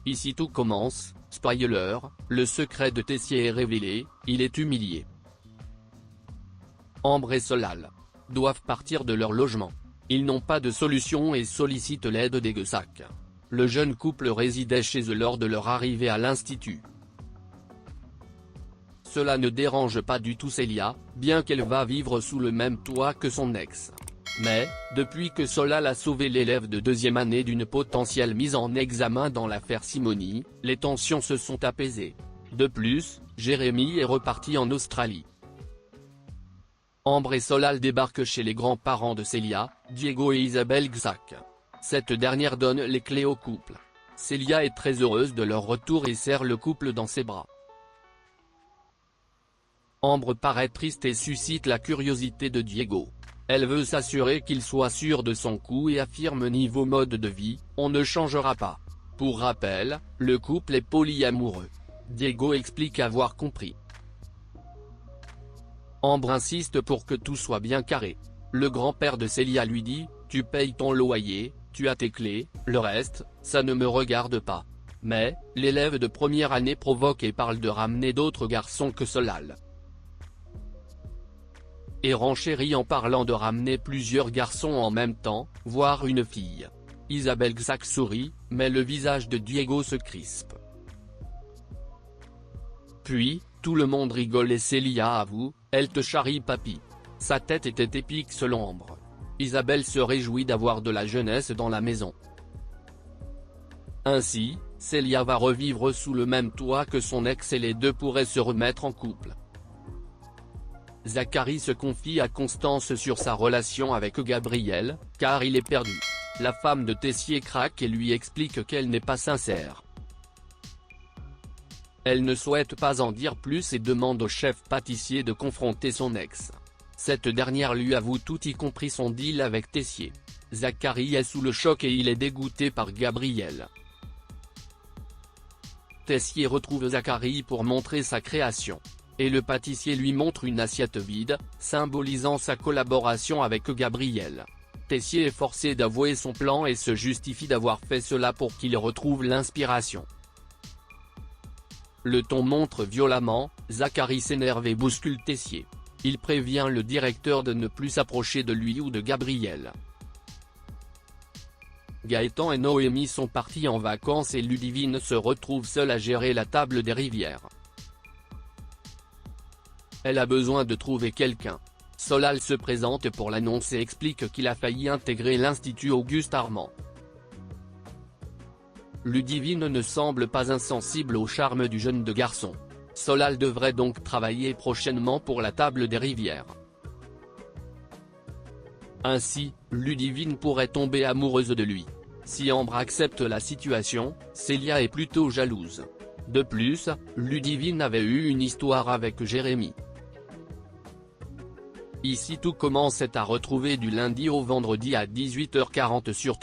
Ici tout commence, spoiler, le secret de Tessier est révélé, il est humilié. Ambre et Solal doivent partir de leur logement. Ils n'ont pas de solution et sollicitent l'aide des Guessac. Le jeune couple résidait chez eux lors de leur arrivée à l'institut. Cela ne dérange pas du tout Célia, bien qu'elle va vivre sous le même toit que son ex. Mais, depuis que Solal a sauvé l'élève de deuxième année d'une potentielle mise en examen dans l'affaire Simoni, les tensions se sont apaisées. De plus, Jérémy est reparti en Australie. Ambre et Solal débarquent chez les grands-parents de Célia, Diego et Isabelle Guessac. Cette dernière donne les clés au couple. Célia est très heureuse de leur retour et serre le couple dans ses bras. Ambre paraît triste et suscite la curiosité de Diego. Elle veut s'assurer qu'il soit sûr de son coup et affirme niveau mode de vie, on ne changera pas. Pour rappel, le couple est polyamoureux. Diego explique avoir compris. Ambre insiste pour que tout soit bien carré. Le grand-père de Célia lui dit, tu payes ton loyer, tu as tes clés, le reste, ça ne me regarde pas. Mais, l'élève de première année provoque et parle de ramener d'autres garçons que Solal. Et renchérit en parlant de ramener plusieurs garçons en même temps, voire une fille. Isabelle Guessac sourit, mais le visage de Diego se crispe. Puis, tout le monde rigole et Célia avoue, elle te charrie papy. Sa tête était épique selon Ambre. Isabelle se réjouit d'avoir de la jeunesse dans la maison. Ainsi, Célia va revivre sous le même toit que son ex et les deux pourraient se remettre en couple. Zacharie se confie à Constance sur sa relation avec Gabriel, car il est perdu. La femme de Tessier craque et lui explique qu'elle n'est pas sincère. Elle ne souhaite pas en dire plus et demande au chef pâtissier de confronter son ex. Cette dernière lui avoue tout y compris son deal avec Tessier. Zacharie est sous le choc et il est dégoûté par Gabriel. Tessier retrouve Zacharie pour montrer sa création. Et le pâtissier lui montre une assiette vide, symbolisant sa collaboration avec Gabriel. Tessier est forcé d'avouer son plan et se justifie d'avoir fait cela pour qu'il retrouve l'inspiration. Le ton montre violemment, Zacharie s'énerve et bouscule Tessier. Il prévient le directeur de ne plus s'approcher de lui ou de Gabriel. Gaëtan et Noémie sont partis en vacances et Ludivine se retrouve seule à gérer la table des Rivières. Elle a besoin de trouver quelqu'un. Solal se présente pour l'annonce et explique qu'il a failli intégrer l'Institut Auguste Armand. Ludivine ne semble pas insensible au charme du jeune garçon. Solal devrait donc travailler prochainement pour la table des Rivières. Ainsi, Ludivine pourrait tomber amoureuse de lui. Si Ambre accepte la situation, Célia est plutôt jalouse. De plus, Ludivine avait eu une histoire avec Jérémy. Ici tout commence à retrouver du lundi au vendredi à 18h40 sur